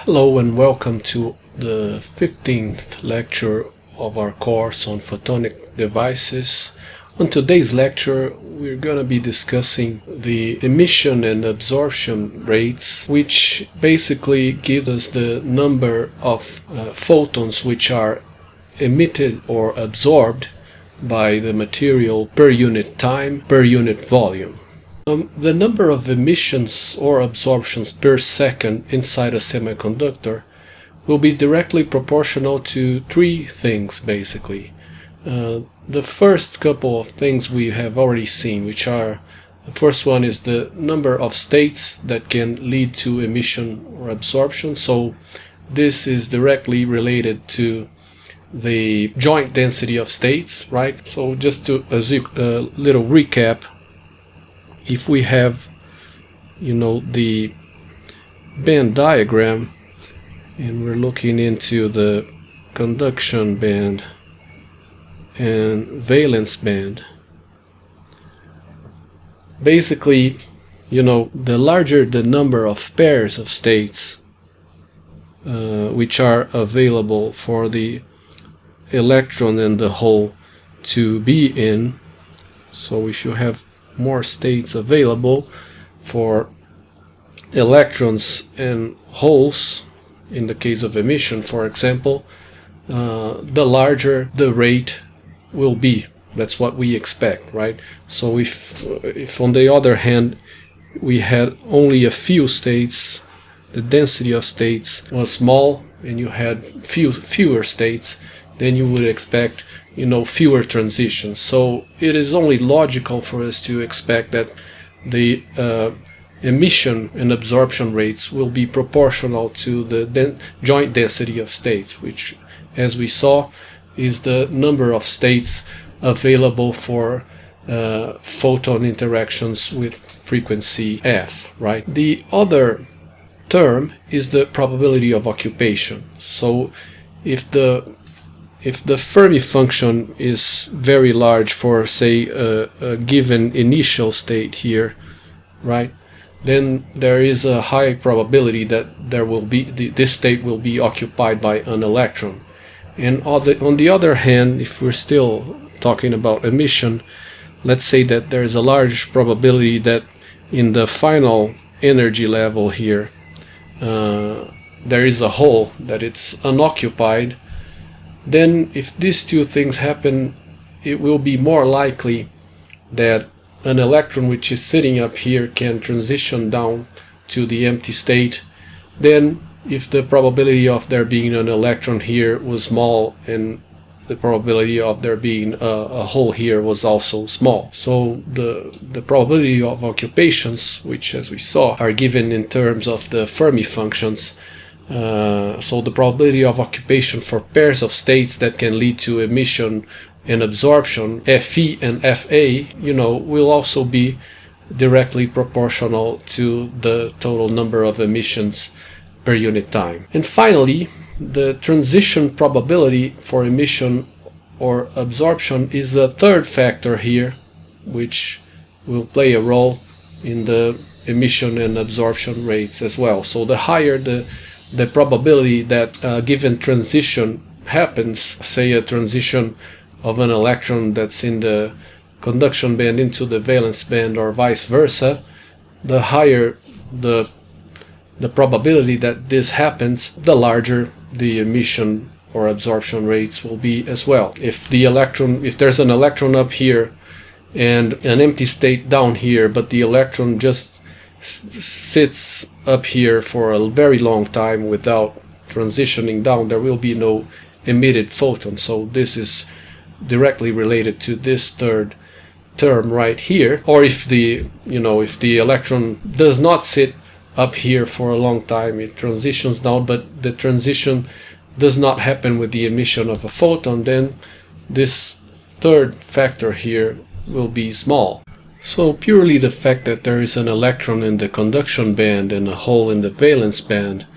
Hello and welcome to the 15th lecture of our course on photonic devices. On today's lecture we're going to be discussing the emission and absorption rates, which basically give us the number of photons which are emitted or absorbed by the material per unit time, per unit volume. The number of emissions or absorptions per second inside a semiconductor will be directly proportional to three things, basically. The first couple of things we have already seen, which are, the first one is the number of states that can lead to emission or absorption. So this is directly related to the joint density of states, right? So just to a little recap, if we have, the band diagram, and we're looking into the conduction band and valence band, basically, the larger the number of pairs of states which are available for the electron and the hole to be in. So if you have more states available for electrons and holes, in the case of emission, for example, the larger the rate will be. That's what we expect, right? So if on the other hand we had only a few states, the density of states was small, and you had fewer states, then you would expect fewer transitions. So it is only logical for us to expect that the emission and absorption rates will be proportional to the joint density of states, which, as we saw, is the number of states available for photon interactions with frequency f, right? The other term is the probability of occupation. So if the Fermi function is very large for, say, a given initial state here, right, then there is a high probability that this state will be occupied by an electron. And on the other hand, if we're still talking about emission, let's say that there is a large probability that in the final energy level here, there is a hole, that it's unoccupied. Then if these two things happen, it will be more likely that an electron which is sitting up here can transition down to the empty state than if the probability of there being an electron here was small and the probability of there being a hole here was also small. So the probability of occupations, which, as we saw, are given in terms of the Fermi functions. So the probability of occupation for pairs of states that can lead to emission and absorption, Fe and Fa, will also be directly proportional to the total number of emissions per unit time. And finally, the transition probability for emission or absorption is a third factor here, which will play a role in the emission and absorption rates as well. So the higher the probability that a given transition happens, say a transition of an electron that's in the conduction band into the valence band or vice versa, the higher the probability that this happens, the larger the emission or absorption rates will be as well. If there's an electron up here and an empty state down here, but the electron just sits up here for a very long time without transitioning down, there will be no emitted photon. So this is directly related to this third term right here. Or if the electron does not sit up here for a long time, it transitions down, but the transition does not happen with the emission of a photon, then this third factor here will be small. So purely the fact that there is an electron in the conduction band and a hole in the valence band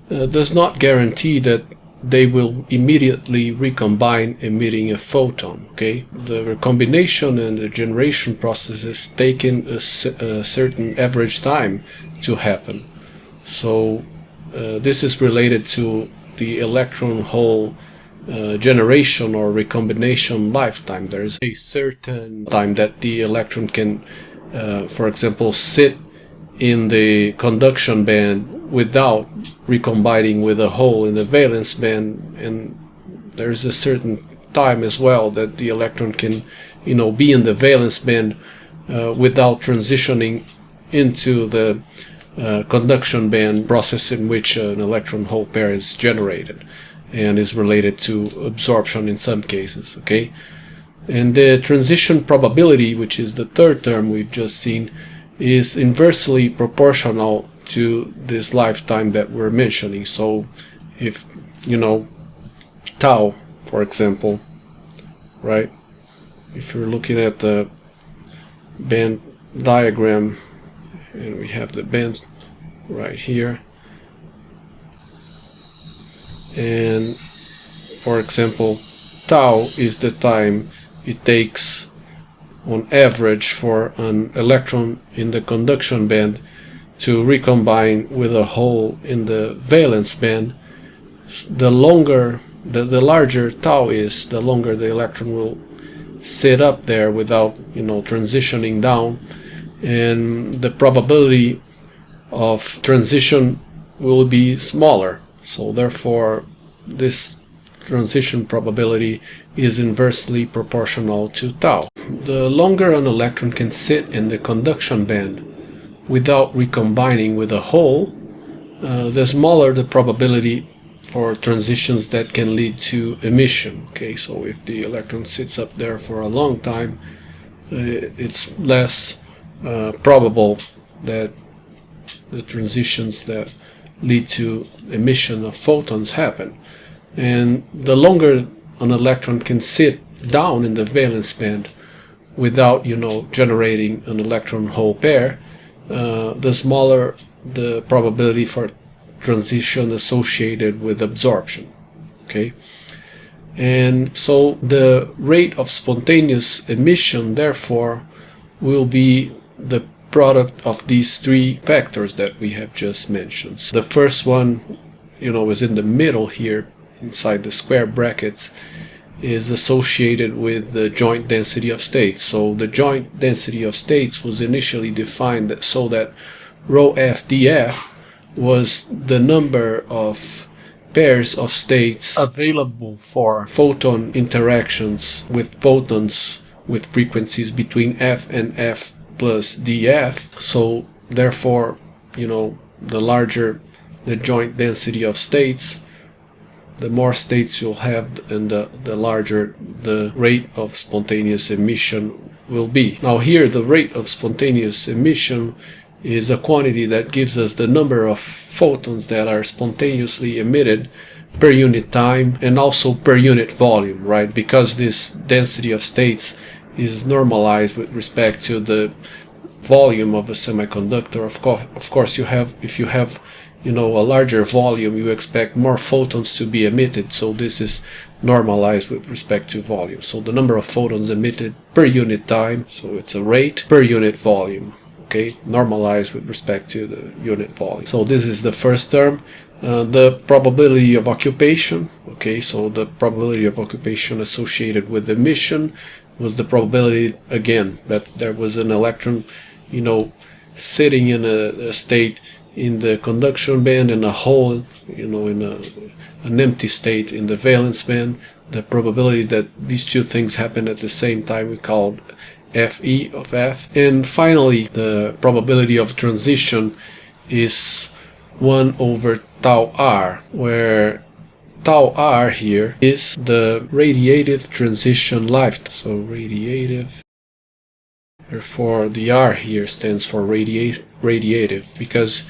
does not guarantee that they will immediately recombine, emitting a photon. Okay, the recombination and the generation processes take a certain average time to happen. So this is related to the electron hole generation or recombination lifetime. There is a certain time that the electron can, for example, sit in the conduction band without recombining with a hole in the valence band, and there's a certain time as well that the electron can, be in the valence band without transitioning into the conduction band, process in which an electron hole pair is generated and is related to absorption in some cases. Okay, and the transition probability, which is the third term we've just seen, is inversely proportional to this lifetime that we're mentioning. So if tau, for example, right, if you're looking at the band diagram, and we have the bands right here, and for example, tau is the time it takes on average for an electron in the conduction band to recombine with a hole in the valence band. The longer, the larger tau is, the longer the electron will sit up there without transitioning down, and the probability of transition will be smaller. So therefore this transition probability is inversely proportional to tau. The longer an electron can sit in the conduction band without recombining with a hole, the smaller the probability for transitions that can lead to emission. Okay, so if the electron sits up there for a long time, it's less probable that the transitions that lead to emission of photons happen. And the longer an electron can sit down in the valence band without generating an electron hole pair, the smaller the probability for transition associated with absorption. Okay, and so the rate of spontaneous emission therefore will be the product of these three factors that we have just mentioned. So the first one, is in the middle here inside the square brackets, is associated with the joint density of states. So the joint density of states was initially defined so that rho f df was the number of pairs of states available for photon interactions with photons with frequencies between f and f plus df. So therefore, the larger the joint density of states, the more states you'll have, and the larger the rate of spontaneous emission will be. Now here, the rate of spontaneous emission is a quantity that gives us the number of photons that are spontaneously emitted per unit time and also per unit volume, right? Because this density of states is normalized with respect to the volume of a semiconductor. Of course, if you have a larger volume, you expect more photons to be emitted, so this is normalized with respect to volume. So the number of photons emitted per unit time, so it's a rate per unit volume, okay, normalized with respect to the unit volume. So this is the first term. The probability of occupation, okay, so the probability of occupation associated with emission was the probability, again, that there was an electron sitting in a state in the conduction band and a hole, in an empty state in the valence band. The probability that these two things happen at the same time we called Fe of f. And finally, the probability of transition is 1 over tau r, where tau r here is the radiative transition lifetime. So radiative, therefore the r here stands for radiative, because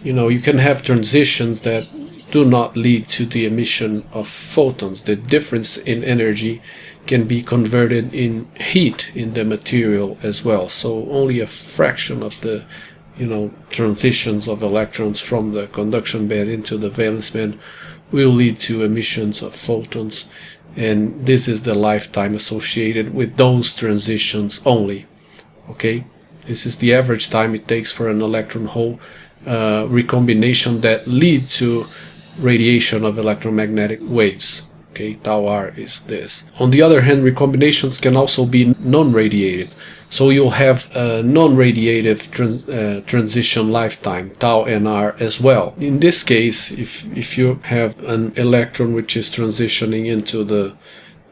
you can have transitions that do not lead to the emission of photons. The difference in energy can be converted in heat in the material as well. So only a fraction of the transitions of electrons from the conduction band into the valence band will lead to emissions of photons, and this is the lifetime associated with those transitions only. Okay, this is the average time it takes for an electron hole recombination that lead to radiation of electromagnetic waves. Okay, tau r is this. On the other hand, recombinations can also be non-radiative. So you'll have a non-radiative transition lifetime, tau nr as well. In this case, if you have an electron which is transitioning into the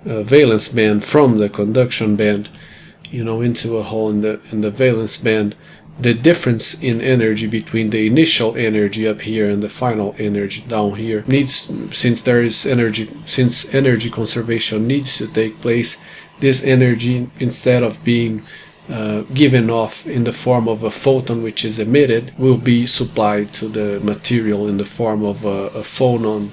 valence band from the conduction band, into a hole in the valence band, the difference in energy between the initial energy up here and the final energy down here since energy conservation needs to take place, this energy, instead of being given off in the form of a photon which is emitted, will be supplied to the material in the form of a phonon,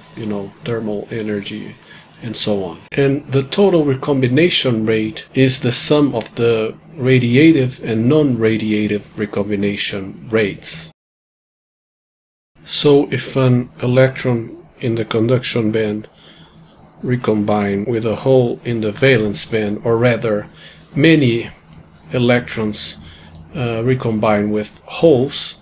thermal energy, and so on. And the total recombination rate is the sum of the radiative and non-radiative recombination rates. So if an electron in the conduction band recombine with a hole in the valence band, or rather many electrons recombine with holes,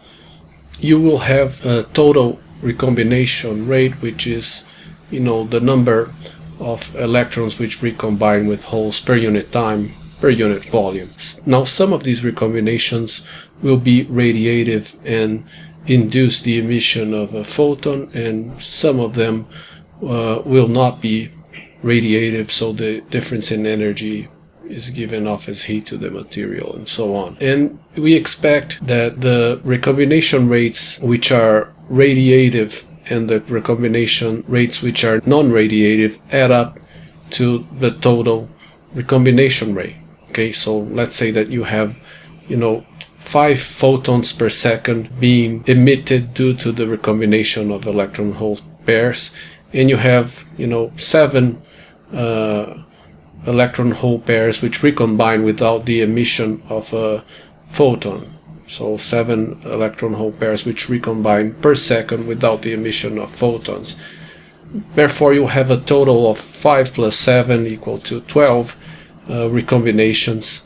you will have a total recombination rate, which is the number of electrons which recombine with holes per unit time, per unit volume. Now, some of these recombinations will be radiative and induce the emission of a photon, and some of them will not be radiative, so the difference in energy is given off as heat to the material, and so on. And we expect that the recombination rates which are radiative and the recombination rates which are non-radiative add up to the total recombination rate. Okay, so let's say that you have 5 photons per second being emitted due to the recombination of electron hole pairs, and you have 7 electron hole pairs which recombine without the emission of a photon. So 7 electron hole pairs which recombine per second without the emission of photons. Therefore, you have a total of 5 plus 7 equal to 12 recombinations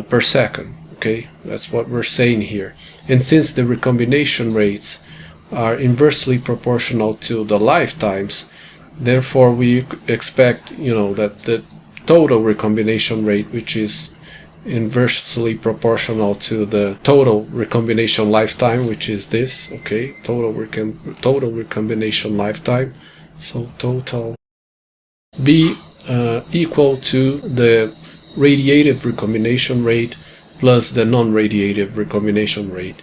per second. Okay, that's what we're saying here. And since the recombination rates are inversely proportional to the lifetimes, therefore we expect that the total recombination rate, which is inversely proportional to the total recombination lifetime, which is this, okay, total recombination lifetime, so total be equal to the radiative recombination rate plus the non-radiative recombination rate,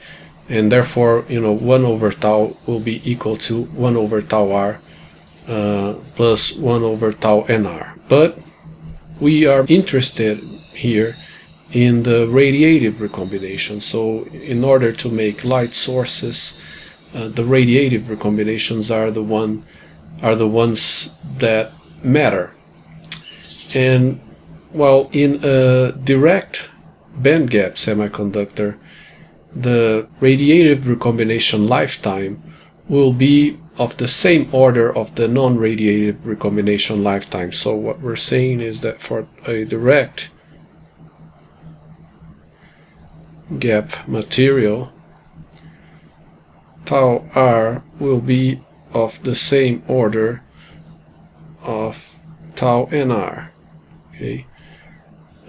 and therefore 1 over tau will be equal to 1 over tau r plus 1 over tau nr. But we are interested here in the radiative recombination. So in order to make light sources, the radiative recombinations are the ones that matter. And while in a direct bandgap semiconductor, the radiative recombination lifetime will be of the same order of the non-radiative recombination lifetime. So what we're saying is that for a direct gap material, tau r will be of the same order of tau nr. Okay.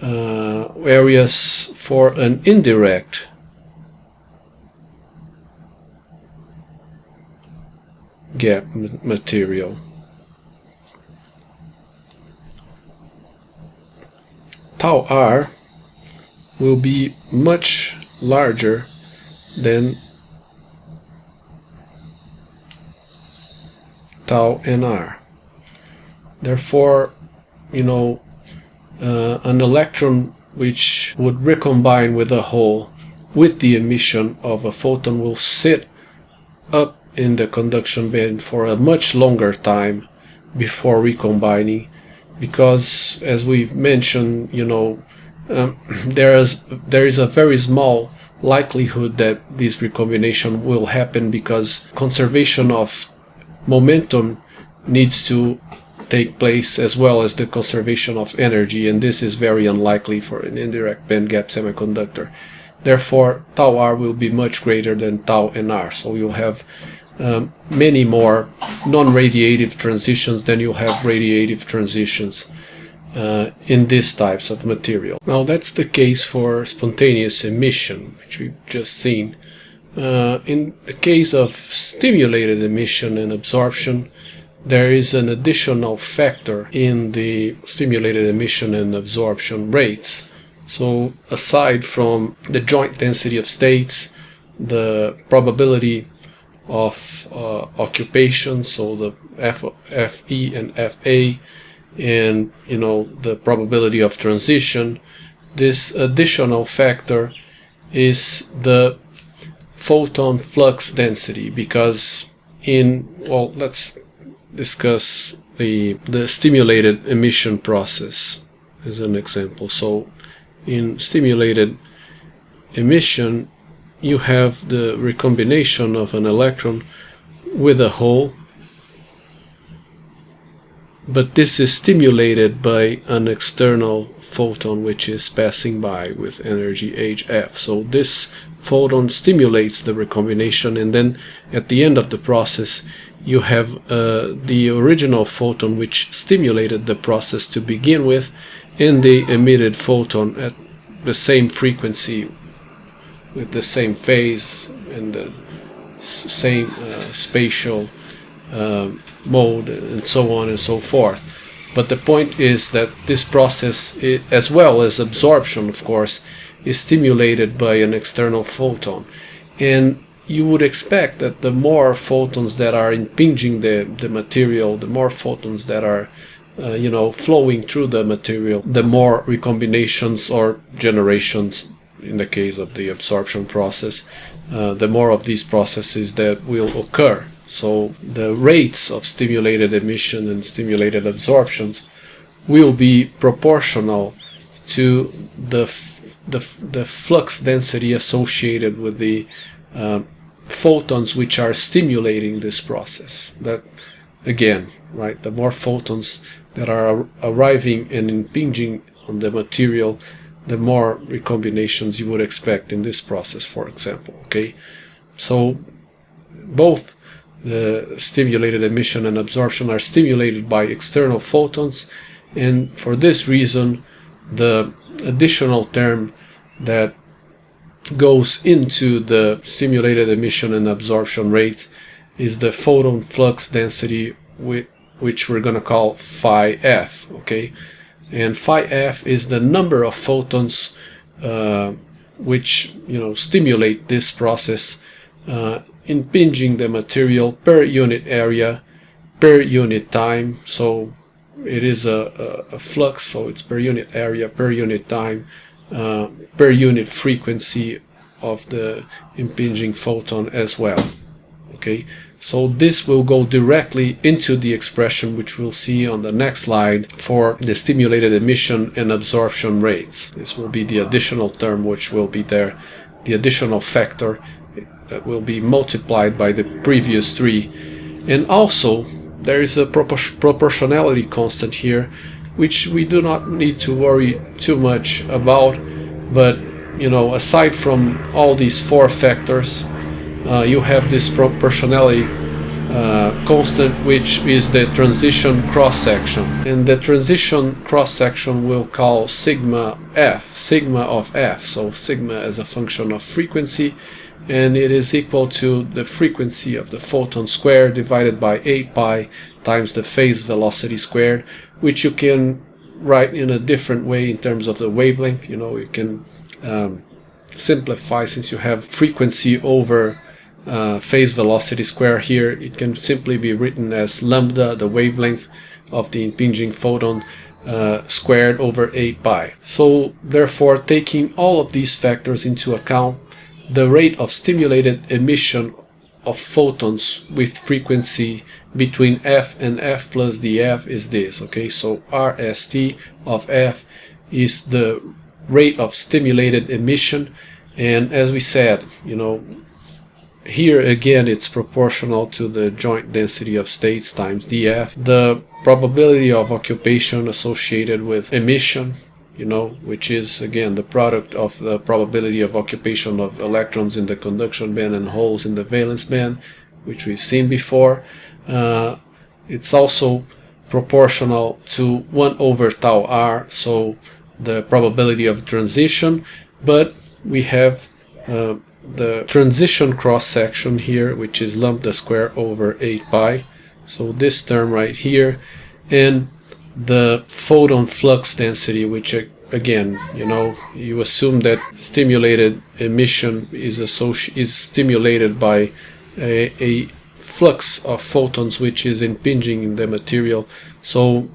Whereas for an indirect gap material, tau r will be much larger than tau nr. Therefore, an electron which would recombine with a hole with the emission of a photon will sit up in the conduction band for a much longer time before recombining, because as we've mentioned, there is a very small likelihood that this recombination will happen, because conservation of momentum needs to take place as well as the conservation of energy, and this is very unlikely for an indirect bandgap semiconductor. Therefore, tau r will be much greater than tau nr. So you'll have many more non-radiative transitions than you'll have radiative transitions in these types of material. Now that's the case for spontaneous emission, which we've just seen. In the case of stimulated emission and absorption, there is an additional factor in the stimulated emission and absorption rates. So aside from the joint density of states, the probability of occupation, so the Fe and Fa, and the probability of transition, this additional factor is the photon flux density, because let's discuss the stimulated emission process as an example. So in stimulated emission, you have the recombination of an electron with a hole, but this is stimulated by an external photon which is passing by with energy hf. So this photon stimulates the recombination, and then at the end of the process you have the original photon which stimulated the process to begin with, and the emitted photon at the same frequency with the same phase and the same spatial mode, and so on and so forth. But the point is that this process, as well as absorption, of course, is stimulated by an external photon. And you would expect that the more photons that are impinging the material, the more photons that are flowing through the material, the more recombinations or generations, in the case of the absorption process, the more of these processes that will occur. So the rates of stimulated emission and stimulated absorptions will be proportional to the flux density associated with the photons which are stimulating this process. That, again, right, the more photons that are arriving and impinging on the material, the more recombinations you would expect in this process, for example. Okay, so both the stimulated emission and absorption are stimulated by external photons, and for this reason the additional term that goes into the stimulated emission and absorption rates is the photon flux density, which we're going to call phi f. Okay, and phi f is the number of photons which stimulate this process, impinging the material per unit area, per unit time. So it is a flux, so it's per unit area, per unit time, per unit frequency of the impinging photon as well. Okay, so this will go directly into the expression which we'll see on the next slide for the stimulated emission and absorption rates. This will be the additional term which will be there, the additional factor that will be multiplied by the previous three. And also there is a proportionality constant here, which we do not need to worry too much about, but aside from all these four factors, you have this proportionality constant, which is the transition cross-section, and the transition cross-section we'll call sigma f, sigma of f. So sigma as a function of frequency, and it is equal to the frequency of the photon squared divided by 8 pi times the phase velocity squared, which you can write in a different way in terms of the wavelength. You can simplify, since you have frequency over phase velocity square here, it can simply be written as lambda, the wavelength of the impinging photon, squared over 8 pi. So therefore, taking all of these factors into account, the rate of stimulated emission of photons with frequency between f and f plus df is this. Okay, so rst of f is the rate of stimulated emission, and as we said, here again it's proportional to the joint density of states times df. The probability of occupation associated with emission which is again the product of the probability of occupation of electrons in the conduction band and holes in the valence band, which we've seen before. It's also proportional to 1 over tau r, so the probability of transition, but we have the transition cross-section here, which is lambda square over 8 pi, so this term right here, and the photon flux density, which again, you assume that stimulated emission is stimulated by a flux of photons which is impinging in the material. So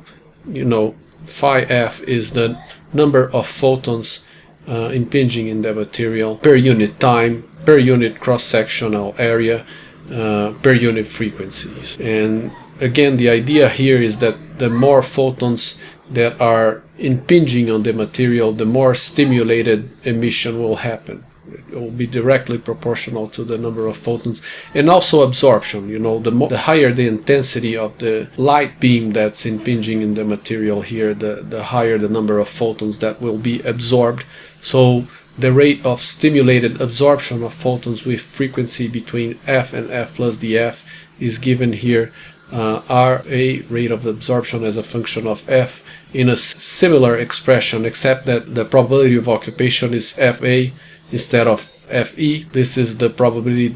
phi f is the number of photons impinging in the material per unit time, per unit cross-sectional area, per unit frequencies. And again, the idea here is that the more photons that are impinging on the material, the more stimulated emission will happen. It will be directly proportional to the number of photons. And also absorption, the higher the intensity of the light beam that's impinging in the material here, the higher the number of photons that will be absorbed. So the rate of stimulated absorption of photons with frequency between f and f plus df is given here, Ra, rate of absorption as a function of f, in a similar expression, except that the probability of occupation is Fa instead of Fe. This is the probability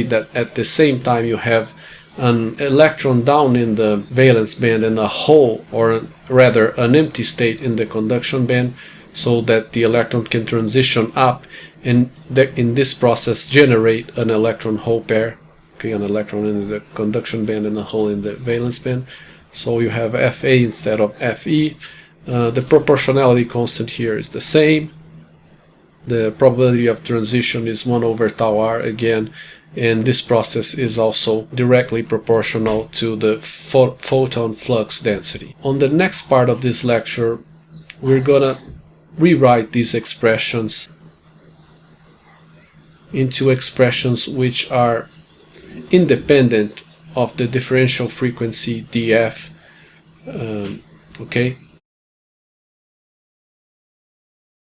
that at the same time you have an electron down in the valence band and a hole, or rather an empty state in the conduction band, so that the electron can transition up and in this process generate an electron hole pair. Okay, an electron in the conduction band and a hole in the valence band. So you have Fa instead of Fe. The proportionality constant here is the same. The probability of transition is 1 over tau r again, and this process is also directly proportional to the photon flux density. On the next part of this lecture, we're gonna rewrite these expressions into expressions which are independent of the differential frequency df. Okay,